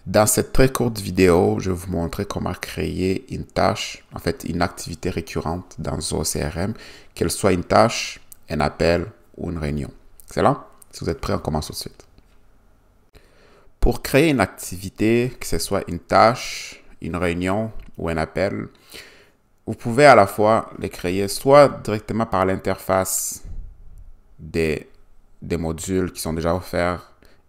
Dans cette très courte vidéo, je vais vous montrer comment créer une tâche, en fait une activité récurrente dans Zoho CRM, qu'elle soit une tâche, un appel ou une réunion. Excellent? Si vous êtes prêts, on commence tout de suite. Pour créer une activité, que ce soit une tâche, une réunion ou un appel, vous pouvez à la fois les créer soit directement par l'interface des modules qui sont déjà offerts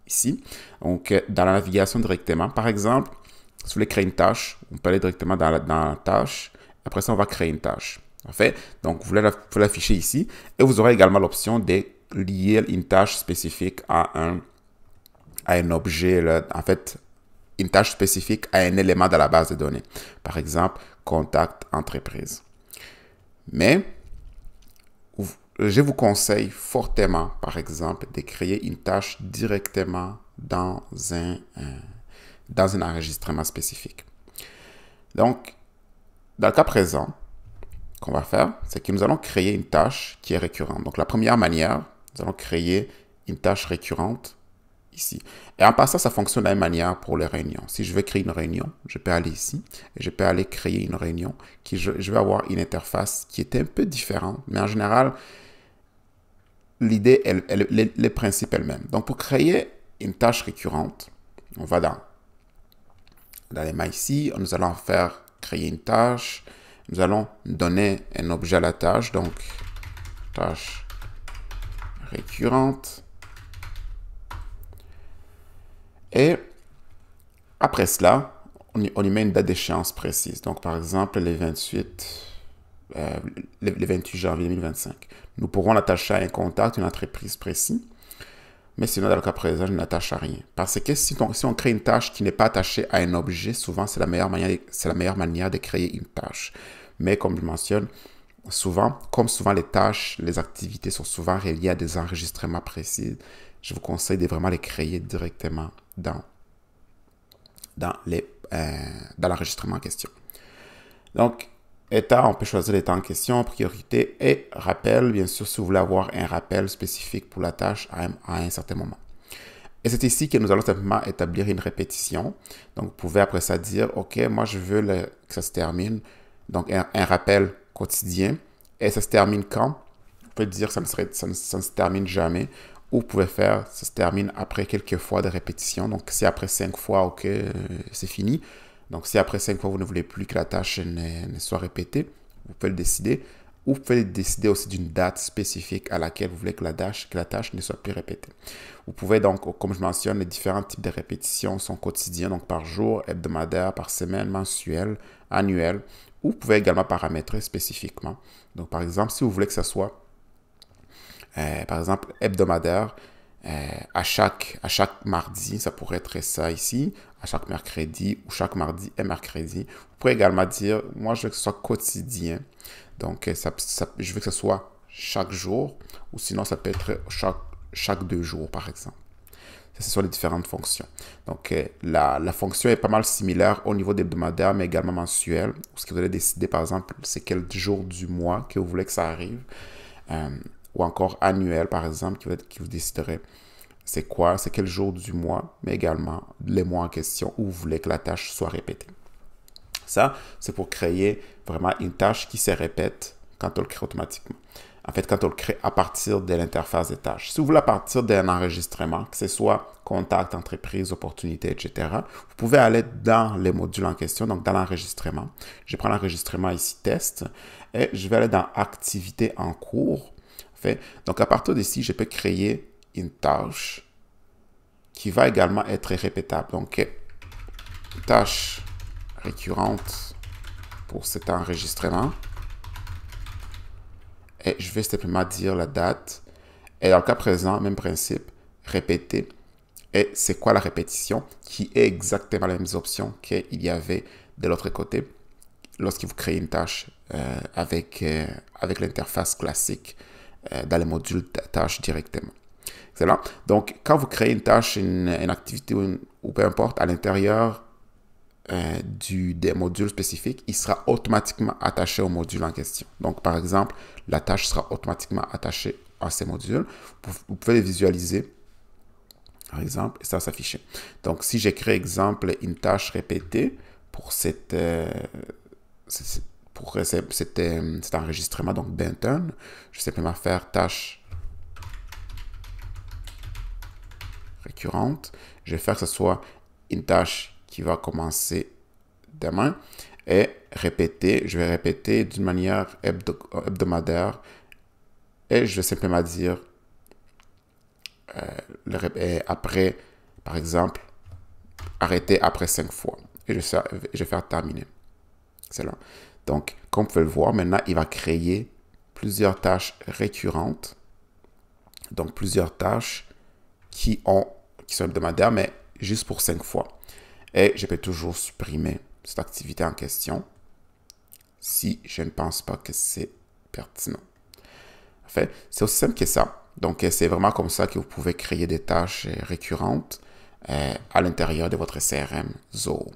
ici. Donc, dans la navigation directement, par exemple, si vous voulez créer une tâche, vous pouvez aller directement dans la tâche. Après ça, on va créer une tâche. Parfait. Donc, vous l'afficher ici. Et vous aurez également l'option de lier une tâche spécifique à un objet, là, en fait, une tâche spécifique à un élément de la base de données. Par exemple, contact entreprise. Mais, je vous conseille fortement, par exemple, de créer une tâche directement dans un enregistrement spécifique. Donc, dans le cas présent, qu'on va faire, c'est que nous allons créer une tâche qui est récurrente. Donc, la première manière, nous allons créer une tâche récurrente ici. Et en passant, ça fonctionne de la même manière pour les réunions. Si je veux créer une réunion, je peux aller ici et je peux aller créer une réunion qui, je vais avoir une interface qui est un peu différente, mais en général, l'idée, les principes elles-mêmes. Donc, pour créer une tâche récurrente, on va dans les mains ici, nous allons faire créer une tâche. Nous allons donner un objet à la tâche, donc tâche récurrente. Et après cela, on y met une date d'échéance précise. Donc, par exemple, le 28 janvier 2025. Nous pourrons l'attacher à un contact, une entreprise précise. Mais sinon, dans le cas présent, je n'attache à rien. Parce que si on crée une tâche qui n'est pas attachée à un objet, souvent, c'est la meilleure manière de créer une tâche. Mais comme je mentionne, souvent les tâches, les activités sont souvent reliées à des enregistrements précis, je vous conseille de vraiment les créer directement dans l'enregistrement en question. Donc, état, on peut choisir l'état en question, priorité et rappel, bien sûr, si vous voulez avoir un rappel spécifique pour la tâche à un certain moment. Et c'est ici que nous allons simplement établir une répétition. Donc, vous pouvez après ça dire, OK, moi, je veux que ça se termine. Donc, un rappel quotidien. Et ça se termine quand? Vous pouvez dire que ça ne se termine jamais. Ou vous pouvez faire, ça se termine après quelques fois de répétition. Donc, si après 5 fois, OK, c'est fini. Donc, si après 5 fois, vous ne voulez plus que la tâche ne soit répétée, vous pouvez le décider. Ou vous pouvez décider aussi d'une date spécifique à laquelle vous voulez que la tâche ne soit plus répétée. Vous pouvez donc, comme je mentionne, les différents types de répétitions sont quotidiens, donc par jour, hebdomadaire, par semaine, mensuel, annuel. Ou vous pouvez également paramétrer spécifiquement. Donc, par exemple, si vous voulez que ce soit, par exemple, hebdomadaire, à chaque mardi, ça pourrait être ça ici, à chaque mercredi ou chaque mardi et mercredi. Vous pouvez également dire, moi, je veux que ce soit quotidien. Donc, je veux que ce soit chaque jour ou sinon, ça peut être chaque 2 jours, par exemple. Ce sont les différentes fonctions. Donc, la fonction est pas mal similaire au niveau d'hebdomadaire, mais également mensuel. Ce que vous allez décider, par exemple, c'est quel jour du mois que vous voulez que ça arrive. Ou encore annuel, par exemple, qui vous déciderait c'est quel jour du mois, mais également les mois en question où vous voulez que la tâche soit répétée. Ça, c'est pour créer vraiment une tâche qui se répète quand on le crée automatiquement. En fait, quand on le crée à partir de l'interface des tâches. Si vous voulez à partir d'un enregistrement, que ce soit contact, entreprise, opportunité, etc., vous pouvez aller dans les modules en question, donc dans l'enregistrement. Je prends l'enregistrement ici, test, et je vais aller dans activité en cours. Donc, à partir d'ici, je peux créer une tâche qui va également être répétable. Donc, tâche récurrente pour cet enregistrement. Et je vais simplement dire la date. Et dans le cas présent, même principe, répéter. Et c'est quoi la répétition? Qui est exactement la même option qu'il y avait de l'autre côté lorsque vous créez une tâche avec l'interface classique dans les modules tâches directement. Excellent. Donc, quand vous créez une tâche, une activité ou peu importe, à l'intérieur des modules spécifiques, il sera automatiquement attaché au module en question. Donc, par exemple, la tâche sera automatiquement attachée à ces modules. Vous pouvez les visualiser par exemple, et ça va s'afficher. Donc, si j'écris, exemple, une tâche répétée pour cet enregistrement, donc Benton, je vais simplement faire tâche récurrente. Je vais faire que ce soit une tâche qui va commencer demain et répéter. Je vais répéter d'une manière hebdomadaire et je vais simplement dire après, par exemple, arrêter après 5 fois. Et je vais faire terminer. Excellent. Donc, comme vous pouvez le voir, maintenant, il va créer plusieurs tâches récurrentes. Donc, plusieurs tâches qui sont hebdomadaires, mais juste pour 5 fois. Et je peux toujours supprimer cette activité en question si je ne pense pas que c'est pertinent. En fait, c'est aussi simple que ça. Donc, c'est vraiment comme ça que vous pouvez créer des tâches récurrentes à l'intérieur de votre CRM Zoho.